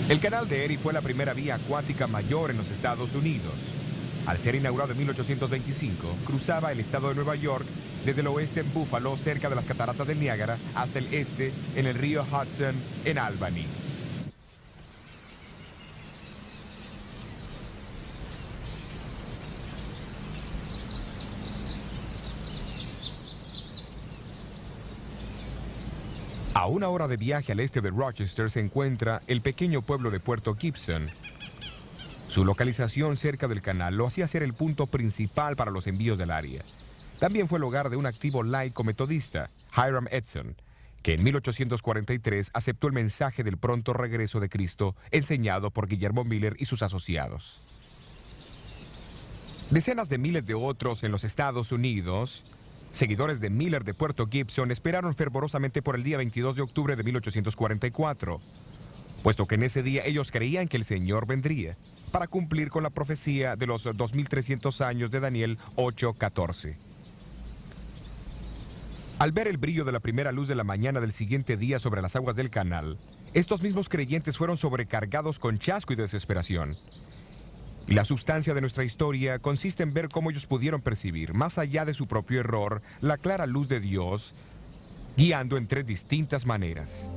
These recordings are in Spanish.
El canal de Erie fue la primera vía acuática mayor en los Estados Unidos. Al ser inaugurado en 1825, cruzaba el estado de Nueva York desde el oeste en Buffalo, cerca de las cataratas del Niágara, hasta el este en el río Hudson, en Albany. A una hora de viaje al este de Rochester se encuentra el pequeño pueblo de Puerto Gibson. Su localización cerca del canal lo hacía ser el punto principal para los envíos del área. También fue el hogar de un activo laico metodista, Hiram Edson, que en 1843 aceptó el mensaje del pronto regreso de Cristo enseñado por Guillermo Miller y sus asociados. Decenas de miles de otros en los Estados Unidos, seguidores de Miller de Puerto Gibson, esperaron fervorosamente por el día 22 de octubre de 1844, puesto que en ese día ellos creían que el Señor vendría para cumplir con la profecía de los 2300 años de Daniel 8:14. Al ver el brillo de la primera luz de la mañana del siguiente día sobre las aguas del canal, estos mismos creyentes fueron sobrecargados con chasco y desesperación. Y la sustancia de nuestra historia consiste en ver cómo ellos pudieron percibir, más allá de su propio error, la clara luz de Dios, guiando en tres distintas maneras.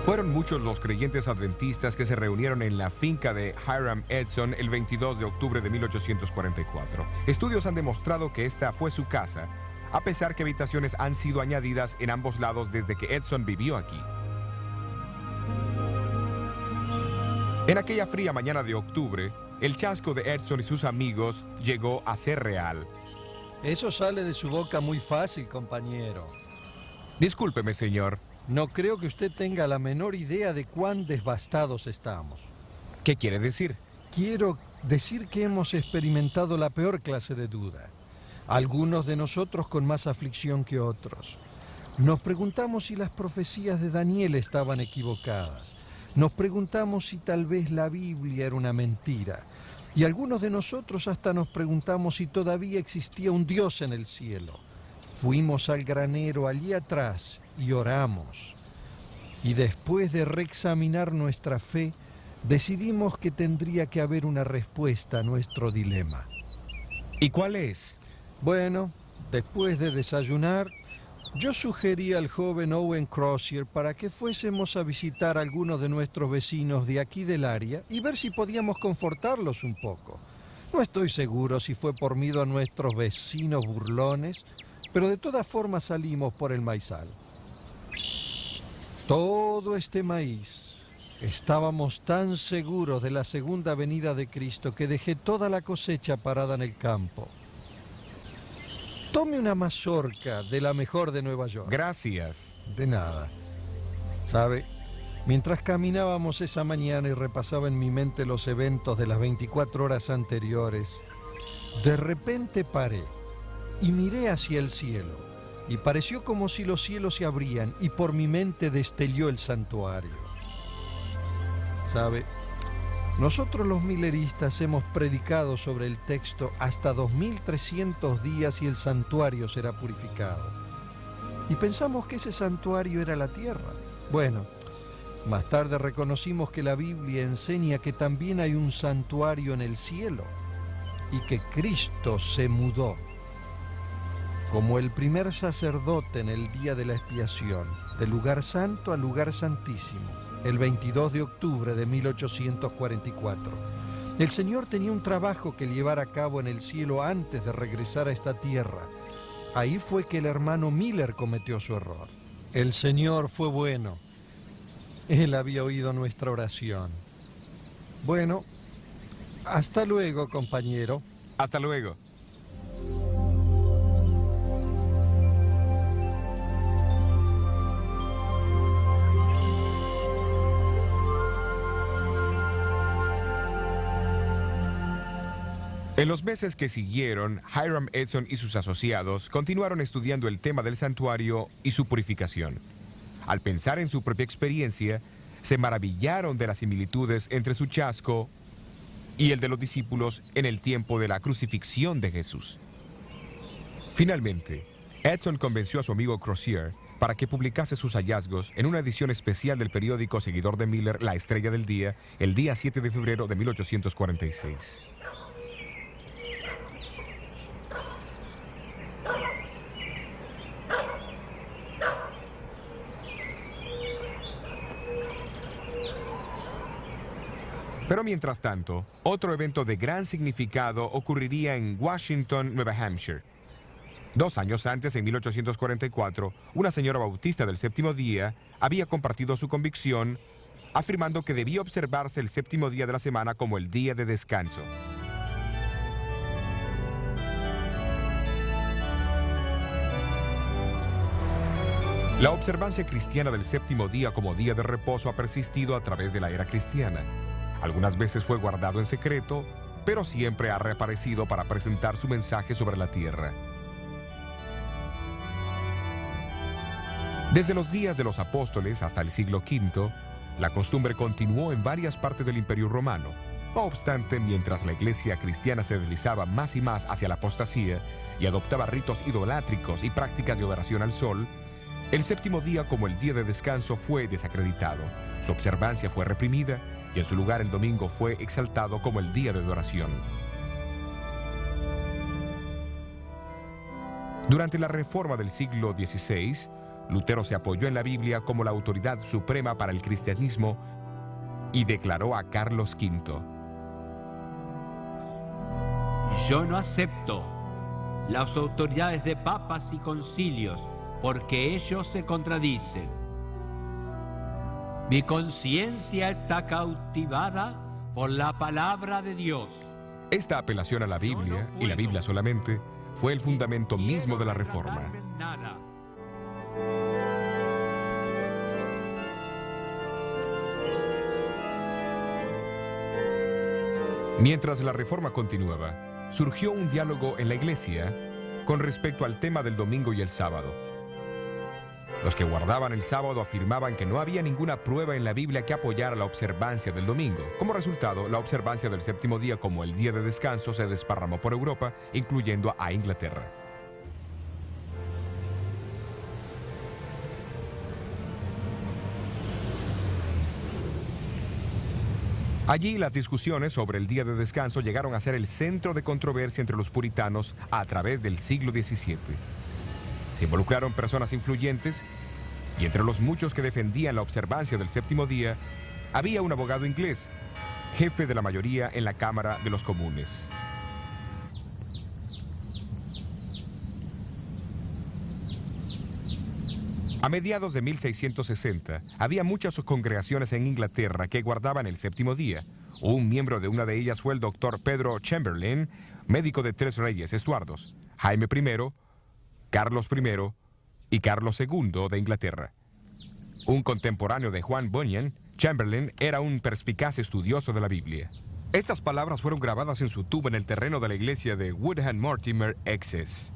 Fueron muchos los creyentes adventistas que se reunieron en la finca de Hiram Edson el 22 de octubre de 1844. Estudios han demostrado que esta fue su casa, a pesar que habitaciones han sido añadidas en ambos lados desde que Edson vivió aquí. En aquella fría mañana de octubre, el chasco de Edson y sus amigos llegó a ser real. Eso sale de su boca muy fácil, compañero. Discúlpeme, señor. No creo que usted tenga la menor idea de cuán devastados estamos. ¿Qué quiere decir? Quiero decir que hemos experimentado la peor clase de duda. Algunos de nosotros con más aflicción que otros. Nos preguntamos si las profecías de Daniel estaban equivocadas. Nos preguntamos si tal vez la Biblia era una mentira. Y algunos de nosotros hasta nos preguntamos si todavía existía un Dios en el cielo. Fuimos al granero allí atrás y oramos. Y después de reexaminar nuestra fe, decidimos que tendría que haber una respuesta a nuestro dilema. ¿Y cuál es? Bueno, después de desayunar, yo sugerí al joven Owen Crozier para que fuésemos a visitar a algunos de nuestros vecinos de aquí del área y ver si podíamos confortarlos un poco. No estoy seguro si fue por miedo a nuestros vecinos burlones, pero de todas formas salimos por el maizal. Todo este maíz. Estábamos tan seguros de la segunda venida de Cristo que dejé toda la cosecha parada en el campo. Tome una mazorca de la mejor de Nueva York. Gracias. De nada. ¿Sabe? Mientras caminábamos esa mañana y repasaba en mi mente los eventos de las 24 horas anteriores, de repente paré y miré hacia el cielo, y pareció como si los cielos se abrían y por mi mente destelló el santuario. ¿Sabe? Nosotros los milleristas hemos predicado sobre el texto hasta 2300 días y el santuario será purificado. Y pensamos que ese santuario era la tierra. Bueno, más tarde reconocimos que la Biblia enseña que también hay un santuario en el cielo y que Cristo se mudó como el primer sacerdote en el día de la expiación, del lugar santo al lugar santísimo, el 22 de octubre de 1844. El Señor tenía un trabajo que llevar a cabo en el cielo antes de regresar a esta tierra. Ahí fue que el hermano Miller cometió su error. El Señor fue bueno. Él había oído nuestra oración. Bueno, hasta luego, compañero. Hasta luego. En los meses que siguieron, Hiram Edson y sus asociados continuaron estudiando el tema del santuario y su purificación. Al pensar en su propia experiencia, se maravillaron de las similitudes entre su chasco y el de los discípulos en el tiempo de la crucifixión de Jesús. Finalmente, Edson convenció a su amigo Crozier para que publicase sus hallazgos en una edición especial del periódico seguidor de Miller, La Estrella del Día, el día 7 de febrero de 1846. Pero mientras tanto, otro evento de gran significado ocurriría en Washington, Nueva Hampshire. 2 años antes, en 1844, una señora bautista del séptimo día había compartido su convicción, afirmando que debía observarse el séptimo día de la semana como el día de descanso. La observancia cristiana del séptimo día como día de reposo ha persistido a través de la era cristiana. Algunas veces fue guardado en secreto, pero siempre ha reaparecido para presentar su mensaje sobre la tierra. Desde los días de los apóstoles hasta el siglo V, la costumbre continuó en varias partes del Imperio Romano. No obstante, mientras la iglesia cristiana se deslizaba más y más hacia la apostasía y adoptaba ritos idolátricos y prácticas de adoración al sol, el séptimo día como el día de descanso fue desacreditado, su observancia fue reprimida y en su lugar el domingo fue exaltado como el día de adoración. Durante la Reforma del siglo XVI, Lutero se apoyó en la Biblia como la autoridad suprema para el cristianismo y declaró a Carlos V: Yo no acepto las autoridades de papas y concilios porque ellos se contradicen. Mi conciencia está cautivada por la palabra de Dios. Esta apelación a la Biblia, y la Biblia solamente, fue el fundamento mismo de la Reforma. Mientras la Reforma continuaba, surgió un diálogo en la Iglesia con respecto al tema del domingo y el sábado. Los que guardaban el sábado afirmaban que no había ninguna prueba en la Biblia que apoyara la observancia del domingo. Como resultado, la observancia del séptimo día como el día de descanso se desparramó por Europa, incluyendo a Inglaterra. Allí las discusiones sobre el día de descanso llegaron a ser el centro de controversia entre los puritanos a través del siglo XVII. Se involucraron personas influyentes y entre los muchos que defendían la observancia del séptimo día había un abogado inglés, jefe de la mayoría en la Cámara de los Comunes. A mediados de 1660, había muchas congregaciones en Inglaterra que guardaban el séptimo día. Un miembro de una de ellas fue el doctor Pedro Chamberlain, médico de 3 reyes Estuardos, Jaime I, Carlos I y Carlos II de Inglaterra. Un contemporáneo de Juan Bunyan, Chamberlain era un perspicaz estudioso de la Biblia. Estas palabras fueron grabadas en su tumba en el terreno de la iglesia de Woodham Mortimer, Essex.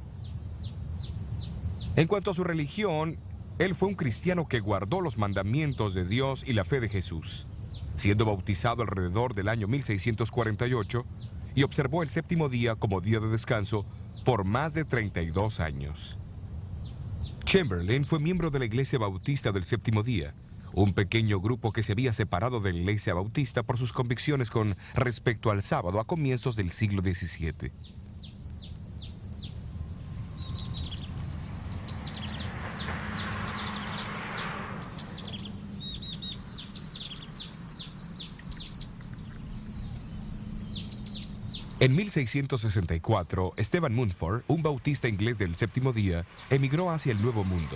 En cuanto a su religión, él fue un cristiano que guardó los mandamientos de Dios y la fe de Jesús, siendo bautizado alrededor del año 1648 y observó el séptimo día como día de descanso por más de 32 años. Chamberlain fue miembro de la Iglesia Bautista del Séptimo Día, un pequeño grupo que se había separado de la Iglesia Bautista por sus convicciones con respecto al sábado a comienzos del siglo XVII. En 1664, Stephen Mumford, un bautista inglés del séptimo día, emigró hacia el Nuevo Mundo.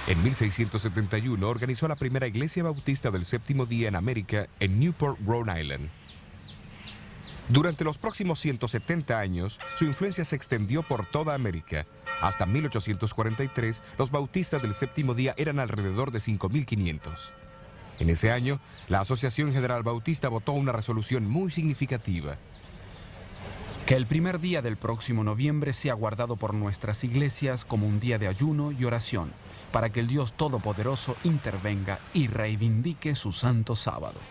En 1671 organizó la primera iglesia bautista del séptimo día en América, en Newport, Rhode Island. Durante los próximos 170 años, su influencia se extendió por toda América. Hasta 1843, los bautistas del séptimo día eran alrededor de 5.500. En ese año, la Asociación General Bautista votó una resolución muy significativa. Que el primer día del próximo noviembre sea guardado por nuestras iglesias como un día de ayuno y oración, para que el Dios Todopoderoso intervenga y reivindique su santo sábado.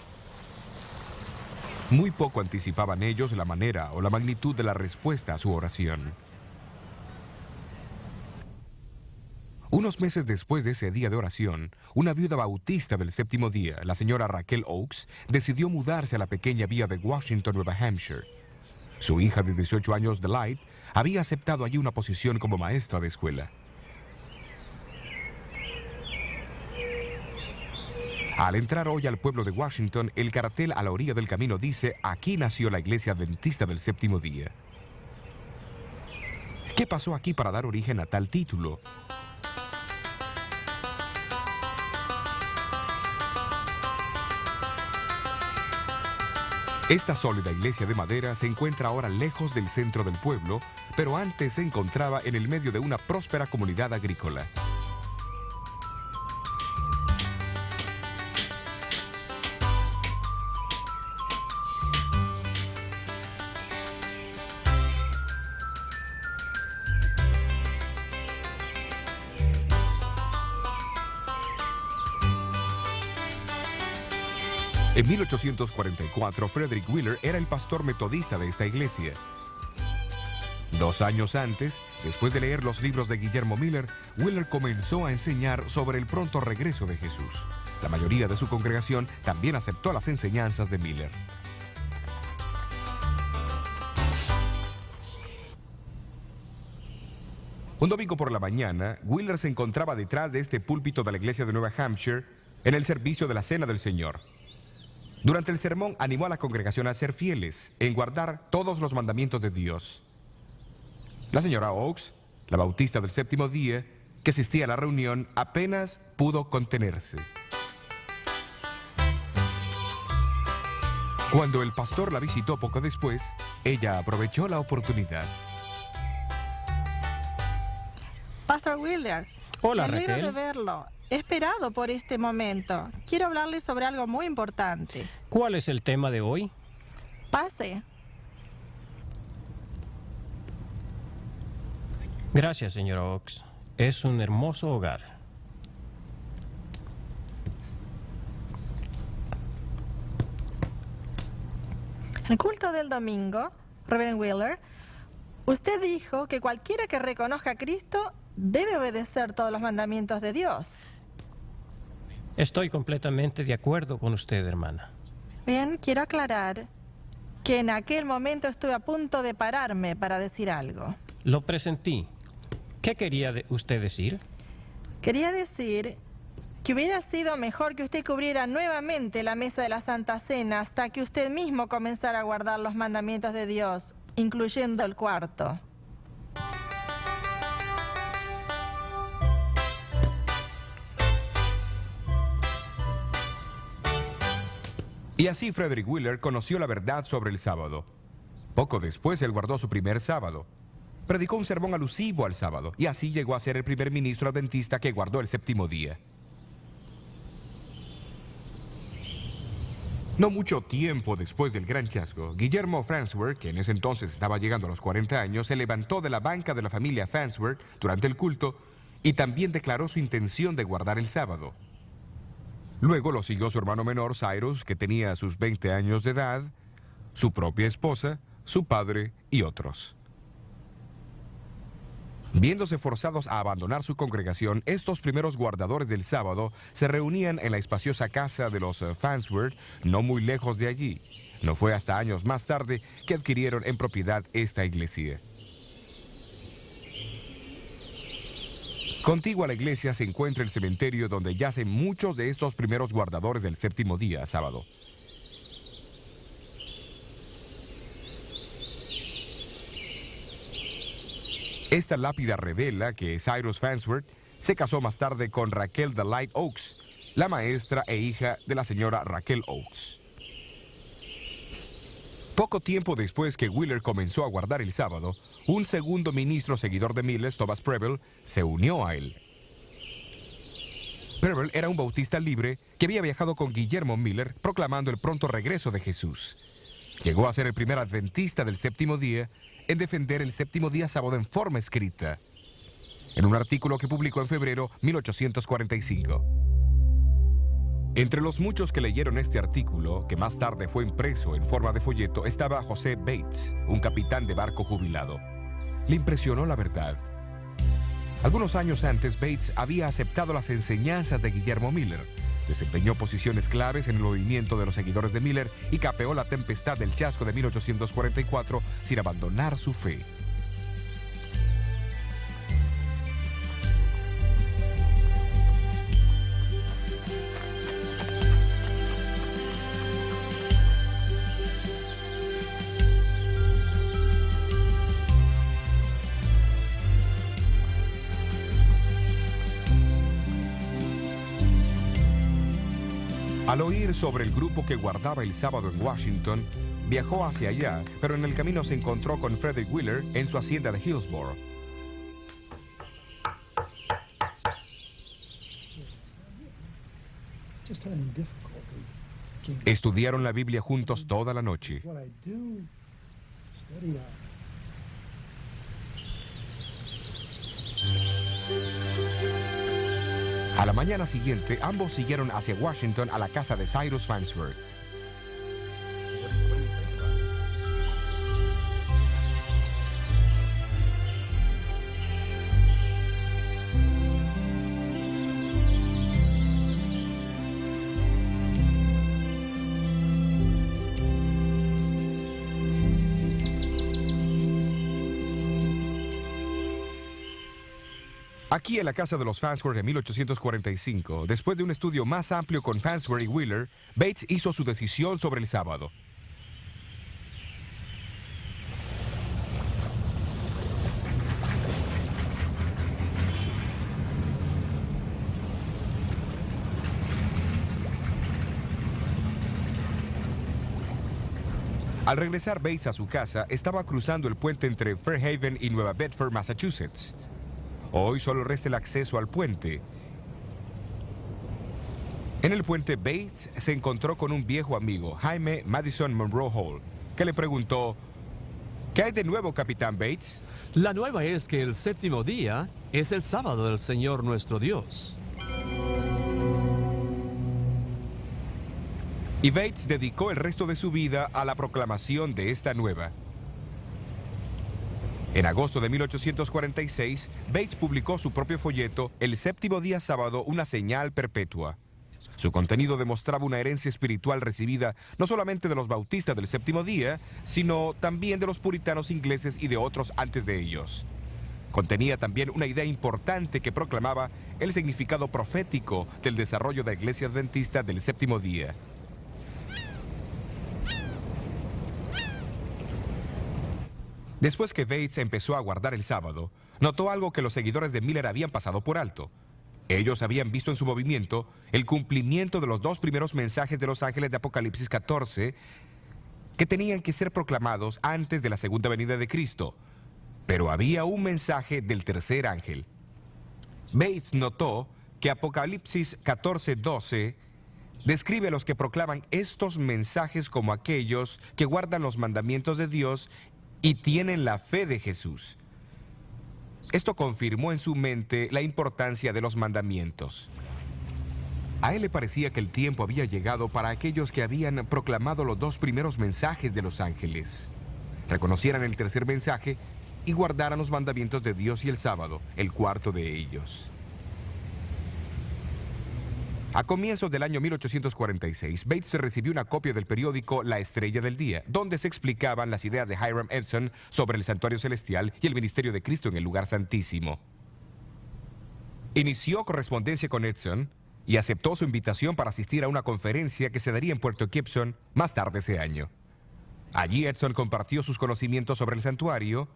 Muy poco anticipaban ellos la manera o la magnitud de la respuesta a su oración. Unos meses después de ese día de oración, una viuda bautista del séptimo día, la señora Raquel Oakes, decidió mudarse a la pequeña villa de Washington, Nueva Hampshire. Su hija de 18 años, Delight, había aceptado allí una posición como maestra de escuela. Al entrar hoy al pueblo de Washington, el cartel a la orilla del camino dice: aquí nació la iglesia adventista del séptimo día. ¿Qué pasó aquí para dar origen a tal título? Esta sólida iglesia de madera se encuentra ahora lejos del centro del pueblo, pero antes se encontraba en el medio de una próspera comunidad agrícola. En 1844, Frederick Wheeler era el pastor metodista de esta iglesia. 2 años antes, después de leer los libros de Guillermo Miller, Wheeler comenzó a enseñar sobre el pronto regreso de Jesús. La mayoría de su congregación también aceptó las enseñanzas de Miller. Un domingo por la mañana, Wheeler se encontraba detrás de este púlpito de la iglesia de Nueva Hampshire en el servicio de la Cena del Señor. Durante el sermón animó a la congregación a ser fieles en guardar todos los mandamientos de Dios. La señora Oakes, la bautista del séptimo día, que asistía a la reunión, apenas pudo contenerse. Cuando el pastor la visitó poco después, ella aprovechó la oportunidad. Pastor Wheeler, Hola, me alegro Raquel. de verlo. He esperado por este momento. Quiero hablarle sobre algo muy importante. ¿Cuál es el tema de hoy? Pase. Gracias, señor Oakes. Es un hermoso hogar. El culto del domingo, Reverend Wheeler, usted dijo que cualquiera que reconozca a Cristo debe obedecer todos los mandamientos de Dios. Estoy completamente de acuerdo con usted, hermana. Bien, quiero aclarar que en aquel momento estuve a punto de pararme para decir algo. Lo presentí. ¿Qué quería usted decir? Quería decir que hubiera sido mejor que usted cubriera nuevamente la mesa de la Santa Cena hasta que usted mismo comenzara a guardar los mandamientos de Dios, incluyendo el cuarto. Y así Frederick Wheeler conoció la verdad sobre el sábado. Poco después, él guardó su primer sábado. Predicó un sermón alusivo al sábado, y así llegó a ser el primer ministro adventista que guardó el séptimo día. No mucho tiempo después del gran chasco, Guillermo Farnsworth, que en ese entonces estaba llegando a los 40 años, se levantó de la banca de la familia Farnsworth durante el culto y también declaró su intención de guardar el sábado. Luego lo siguió su hermano menor, Cyrus, que tenía sus 20 años de edad, su propia esposa, su padre y otros. Viéndose forzados a abandonar su congregación, estos primeros guardadores del sábado se reunían en la espaciosa casa de los Farnsworth, no muy lejos de allí. No fue hasta años más tarde que adquirieron en propiedad esta iglesia. Contiguo a la iglesia se encuentra el cementerio donde yacen muchos de estos primeros guardadores del séptimo día, sábado. Esta lápida revela que Cyrus Farnsworth se casó más tarde con Raquel Delight Oakes, la maestra e hija de la señora Raquel Oakes. Poco tiempo después que Wheeler comenzó a guardar el sábado, un segundo ministro seguidor de Miller, Thomas Preble, se unió a él. Preble era un bautista libre que había viajado con Guillermo Miller proclamando el pronto regreso de Jesús. Llegó a ser el primer adventista del séptimo día en defender el séptimo día sábado en forma escrita, en un artículo que publicó en febrero de 1845. Entre los muchos que leyeron este artículo, que más tarde fue impreso en forma de folleto, estaba José Bates, un capitán de barco jubilado. Le impresionó la verdad. Algunos años antes, Bates había aceptado las enseñanzas de Guillermo Miller, desempeñó posiciones claves en el movimiento de los seguidores de Miller y capeó la tempestad del chasco de 1844 sin abandonar su fe. Al oír sobre el grupo que guardaba el sábado en Washington, viajó hacia allá, pero en el camino se encontró con Frederick Wheeler en su hacienda de Hillsborough. Estudiaron la Biblia juntos toda la noche. A la mañana siguiente, ambos siguieron hacia Washington a la casa de Cyrus Farnsworth. Aquí en la casa de los Farnsworth en 1845, después de un estudio más amplio con Farnsworth y Wheeler, Bates hizo su decisión sobre el sábado. Al regresar Bates a su casa, estaba cruzando el puente entre Fairhaven y Nueva Bedford, Massachusetts. Hoy solo resta el acceso al puente. En el puente, Bates se encontró con un viejo amigo, Jaime Madison Monroe Hall, que le preguntó: ¿qué hay de nuevo, Capitán Bates? La nueva es que el séptimo día es el sábado del Señor nuestro Dios. Y Bates dedicó el resto de su vida a la proclamación de esta nueva. En agosto de 1846, Bates publicó su propio folleto, El séptimo día sábado, una señal perpetua. Su contenido demostraba una herencia espiritual recibida no solamente de los bautistas del séptimo día, sino también de los puritanos ingleses y de otros antes de ellos. Contenía también una idea importante que proclamaba el significado profético del desarrollo de la Iglesia Adventista del séptimo día. Después que Bates empezó a guardar el sábado, notó algo que los seguidores de Miller habían pasado por alto. Ellos habían visto en su movimiento el cumplimiento de los dos primeros mensajes de los ángeles de Apocalipsis 14 que tenían que ser proclamados antes de la segunda venida de Cristo. Pero había un mensaje del tercer ángel. Bates notó que Apocalipsis 14:12 describe a los que proclaman estos mensajes como aquellos que guardan los mandamientos de Dios y tienen la fe de Jesús. Esto confirmó en su mente la importancia de los mandamientos. A él le parecía que el tiempo había llegado para aquellos que habían proclamado los dos primeros mensajes de los ángeles. Reconocieran el tercer mensaje y guardaran los mandamientos de Dios y el sábado, el cuarto de ellos. A comienzos del año 1846, Bates recibió una copia del periódico La Estrella del Día, donde se explicaban las ideas de Hiram Edson sobre el santuario celestial y el ministerio de Cristo en el lugar santísimo. Inició correspondencia con Edson y aceptó su invitación para asistir a una conferencia que se daría en Puerto Gibson más tarde ese año. Allí Edson compartió sus conocimientos sobre el santuario,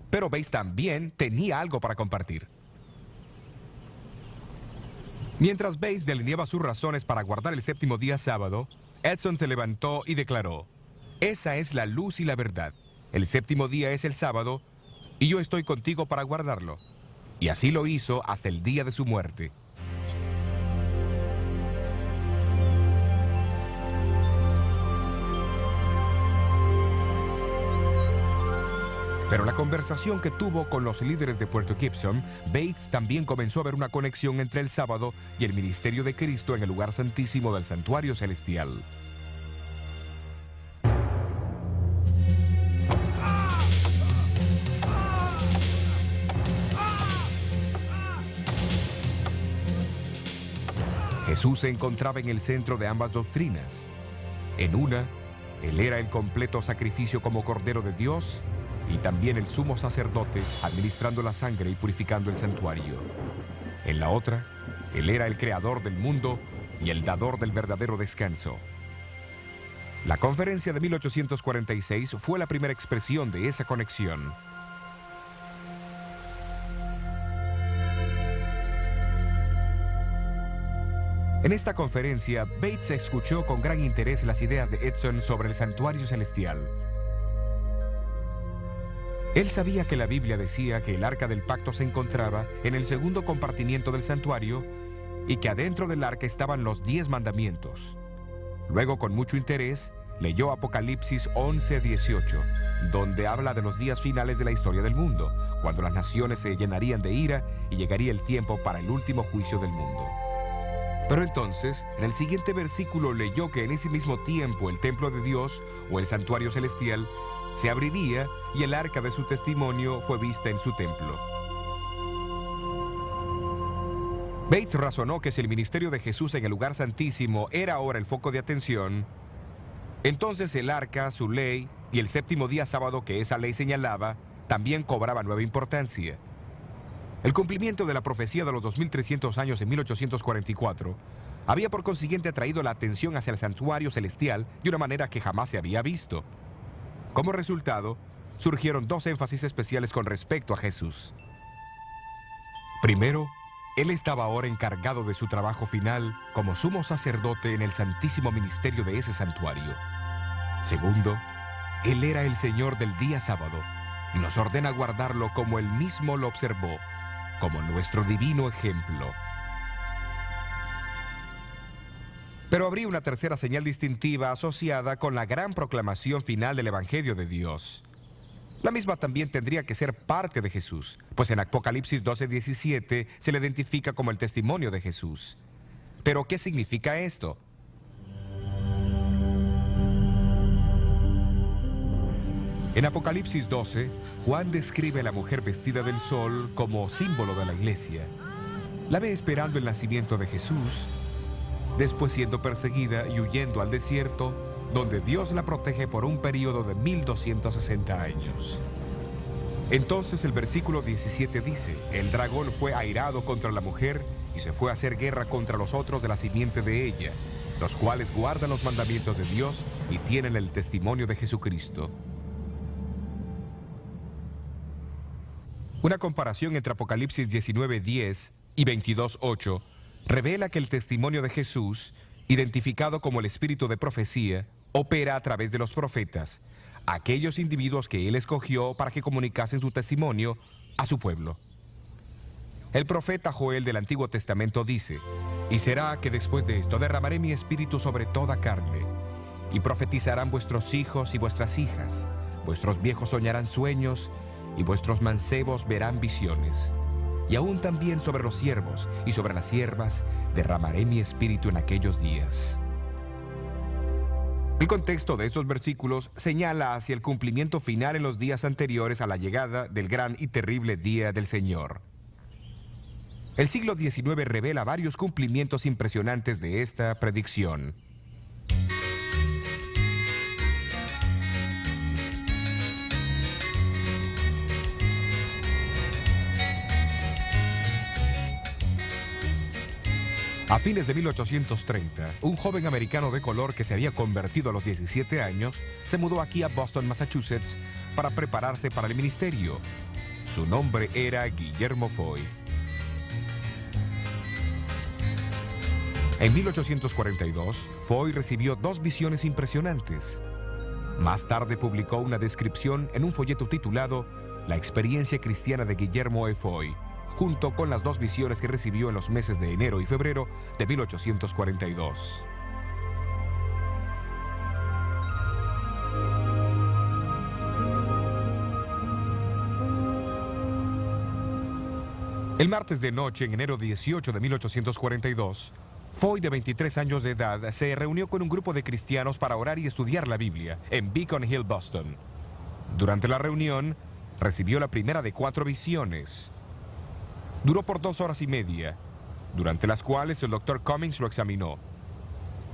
pero Bates también tenía algo para compartir. Mientras Bates delineaba sus razones para guardar el séptimo día sábado, Edson se levantó y declaró: esa es la luz y la verdad. El séptimo día es el sábado y yo estoy contigo para guardarlo. Y así lo hizo hasta el día de su muerte. Pero la conversación que tuvo con los líderes de Puerto Gibson, Bates también comenzó a ver una conexión entre el sábado y el ministerio de Cristo en el lugar santísimo del santuario celestial. Jesús se encontraba en el centro de ambas doctrinas. En una, Él era el completo sacrificio como Cordero de Dios y también el sumo sacerdote administrando la sangre y purificando el santuario. En la otra, Él era el creador del mundo y el dador del verdadero descanso. La conferencia de 1846 fue la primera expresión de esa conexión. En esta conferencia, Bates escuchó con gran interés las ideas de Edson sobre el santuario celestial. Él sabía que la Biblia decía que el arca del pacto se encontraba en el segundo compartimiento del santuario y que adentro del arca estaban los 10 mandamientos. Luego, con mucho interés, leyó Apocalipsis 11:18, donde habla de los días finales de la historia del mundo, cuando las naciones se llenarían de ira y llegaría el tiempo para el último juicio del mundo. Pero entonces, en el siguiente versículo leyó que en ese mismo tiempo el templo de Dios, o el santuario celestial, se abriría y el arca de su testimonio fue vista en su templo. Bates razonó que si el ministerio de Jesús en el lugar santísimo era ahora el foco de atención, entonces el arca, su ley y el séptimo día sábado que esa ley señalaba, también cobraba nueva importancia. El cumplimiento de la profecía de los 2300 años en 1844 había por consiguiente atraído la atención hacia el santuario celestial de una manera que jamás se había visto. Como resultado, surgieron 2 énfasis especiales con respecto a Jesús. Primero, Él estaba ahora encargado de su trabajo final como sumo sacerdote en el santísimo ministerio de ese santuario. Segundo, Él era el Señor del día sábado y nos ordena guardarlo como Él mismo lo observó, como nuestro divino ejemplo. Pero habría una tercera señal distintiva asociada con la gran proclamación final del Evangelio de Dios. La misma también tendría que ser parte de Jesús, pues en Apocalipsis 12:17 se le identifica como el testimonio de Jesús. ¿Pero qué significa esto? En Apocalipsis 12, Juan describe a la mujer vestida del sol como símbolo de la iglesia. La ve esperando el nacimiento de Jesús, después siendo perseguida y huyendo al desierto, donde Dios la protege por un periodo de 1260 años. Entonces el versículo 17 dice: el dragón fue airado contra la mujer y se fue a hacer guerra contra los otros de la simiente de ella, los cuales guardan los mandamientos de Dios y tienen el testimonio de Jesucristo. Una comparación entre Apocalipsis 19:10 y 22:8 revela que el testimonio de Jesús, identificado como el espíritu de profecía, opera a través de los profetas, aquellos individuos que Él escogió para que comunicasen su testimonio a su pueblo. El profeta Joel del Antiguo Testamento dice: y será que después de esto derramaré mi espíritu sobre toda carne, y profetizarán vuestros hijos y vuestras hijas, vuestros viejos soñarán sueños, y vuestros mancebos verán visiones. Y aún también sobre los siervos y sobre las siervas derramaré mi espíritu en aquellos días. El contexto de estos versículos señala hacia el cumplimiento final en los días anteriores a la llegada del gran y terrible día del Señor. El siglo XIX revela varios cumplimientos impresionantes de esta predicción. A fines de 1830, un joven americano de color que se había convertido a los 17 años se mudó aquí a Boston, Massachusetts, para prepararse para el ministerio. Su nombre era Guillermo Foy. En 1842, Foy recibió 2 visiones impresionantes. Más tarde publicó una descripción en un folleto titulado La experiencia cristiana de Guillermo E. Foy, junto con las 2 visiones que recibió en los meses de enero y febrero de 1842. El martes de noche, en enero 18 de 1842, Foy, de 23 años de edad, se reunió con un grupo de cristianos para orar y estudiar la Biblia en Beacon Hill, Boston. Durante la reunión, recibió la primera de 4 visiones. Duró por 2 horas y media, durante las cuales el doctor Cummings lo examinó.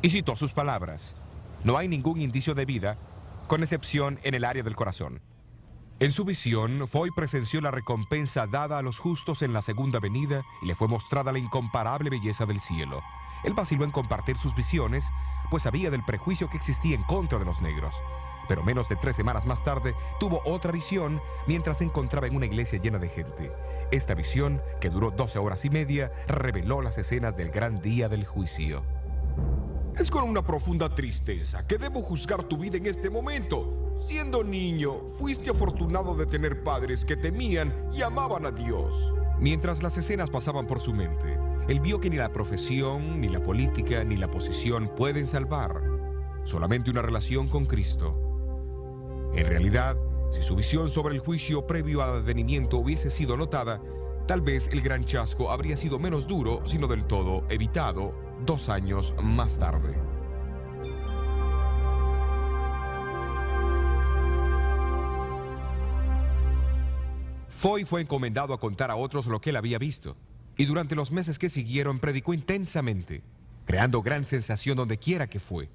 Y citó sus palabras: no hay ningún indicio de vida, con excepción en el área del corazón. En su visión, Foy presenció la recompensa dada a los justos en la segunda venida y le fue mostrada la incomparable belleza del cielo. Él vaciló en compartir sus visiones, pues sabía del prejuicio que existía en contra de los negros. Pero menos de 3 semanas más tarde, tuvo otra visión mientras se encontraba en una iglesia llena de gente. Esta visión, que duró 12 horas y media, reveló las escenas del gran día del juicio. Es con una profunda tristeza que debo juzgar tu vida en este momento. Siendo niño, fuiste afortunado de tener padres que temían y amaban a Dios. Mientras las escenas pasaban por su mente, él vio que ni la profesión, ni la política, ni la posición pueden salvar. Solamente una relación con Cristo. En realidad, si su visión sobre el juicio previo al advenimiento hubiese sido notada, tal vez el gran chasco habría sido menos duro, sino del todo evitado, 2 años más tarde. Foy fue encomendado a contar a otros lo que él había visto, y durante los meses que siguieron predicó intensamente, creando gran sensación donde quiera que fue.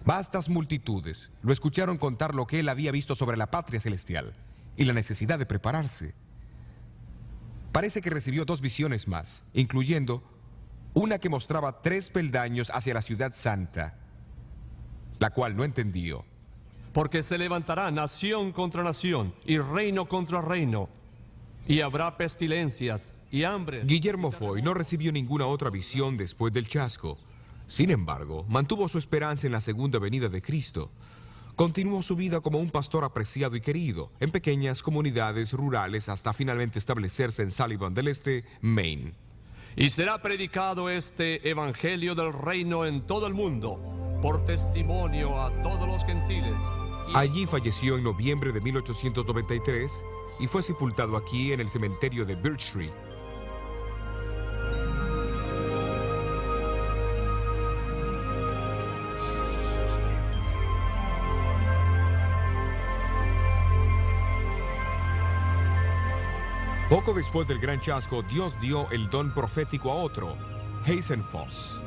Vastas multitudes lo escucharon contar lo que él había visto sobre la patria celestial y la necesidad de prepararse. Parece que recibió 2 visiones más, incluyendo una que mostraba 3 peldaños hacia la ciudad santa, la cual no entendió. Porque se levantará nación contra nación y reino contra reino, y habrá pestilencias y hambres. Guillermo Foy no recibió ninguna otra visión después del chasco. Sin embargo, mantuvo su esperanza en la segunda venida de Cristo. Continuó su vida como un pastor apreciado y querido, en pequeñas comunidades rurales hasta finalmente establecerse en Sullivan del Este, Maine. Y será predicado este evangelio del reino en todo el mundo, por testimonio a todos los gentiles. Allí falleció en noviembre de 1893 y fue sepultado aquí en el cementerio de Birch Tree. Poco después del gran chasco, Dios dio el don profético a otro, Hazen Foss,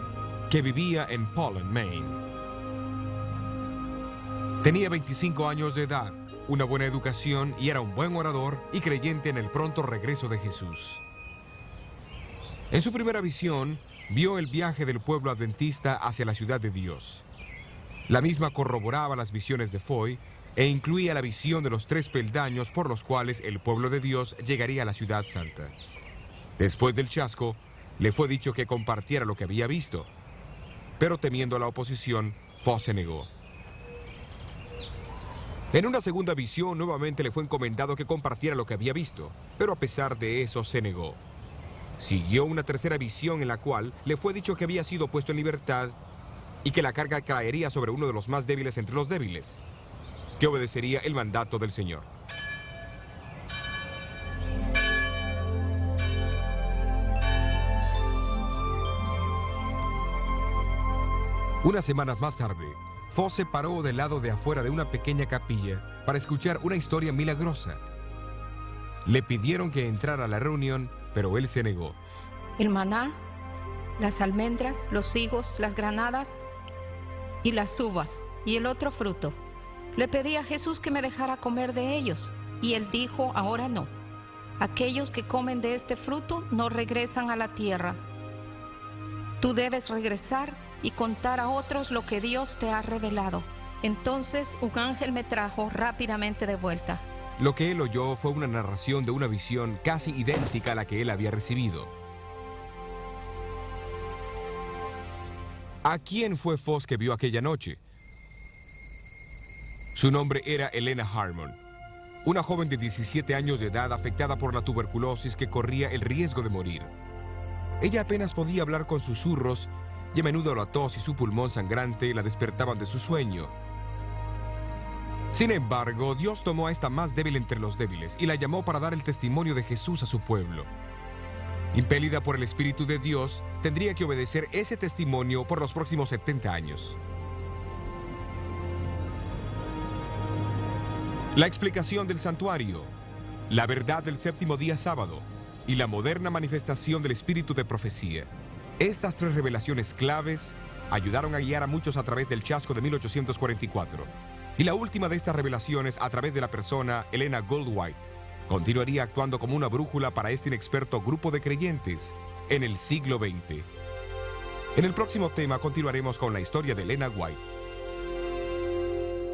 que vivía en Pollen, Maine. Tenía 25 años de edad, una buena educación y era un buen orador y creyente en el pronto regreso de Jesús. En su primera visión, vio el viaje del pueblo adventista hacia la ciudad de Dios. La misma corroboraba las visiones de Foy e incluía la visión de los 3 peldaños por los cuales el pueblo de Dios llegaría a la ciudad santa. Después del chasco, le fue dicho que compartiera lo que había visto, pero temiendo la oposición, Foss se negó. En una segunda visión, nuevamente le fue encomendado que compartiera lo que había visto, pero a pesar de eso se negó. Siguió una tercera visión en la cual le fue dicho que había sido puesto en libertad y que la carga caería sobre uno de los más débiles entre los débiles, que obedecería el mandato del Señor. Unas semanas más tarde, Foss se paró del lado de afuera de una pequeña capilla para escuchar una historia milagrosa. Le pidieron que entrara a la reunión, pero él se negó. El maná, las almendras, los higos, las granadas y las uvas y el otro fruto. Le pedí a Jesús que me dejara comer de ellos, y él dijo, ahora no. Aquellos que comen de este fruto no regresan a la tierra. Tú debes regresar y contar a otros lo que Dios te ha revelado. Entonces un ángel me trajo rápidamente de vuelta. Lo que él oyó fue una narración de una visión casi idéntica a la que él había recibido. ¿A quién fue Foss que vio aquella noche? Su nombre era Elena Harmon, una joven de 17 años de edad afectada por la tuberculosis que corría el riesgo de morir. Ella apenas podía hablar con susurros y a menudo la tos y su pulmón sangrante la despertaban de su sueño. Sin embargo, Dios tomó a esta más débil entre los débiles y la llamó para dar el testimonio de Jesús a su pueblo. Impelida por el Espíritu de Dios, tendría que obedecer ese testimonio por los próximos 70 años. La explicación del santuario, la verdad del séptimo día sábado y la moderna manifestación del espíritu de profecía. Estas tres revelaciones claves ayudaron a guiar a muchos a través del chasco de 1844. Y la última de estas revelaciones, a través de la persona Elena Goldwhite, continuaría actuando como una brújula para este inexperto grupo de creyentes en el siglo XX. En el próximo tema continuaremos con la historia de Elena White.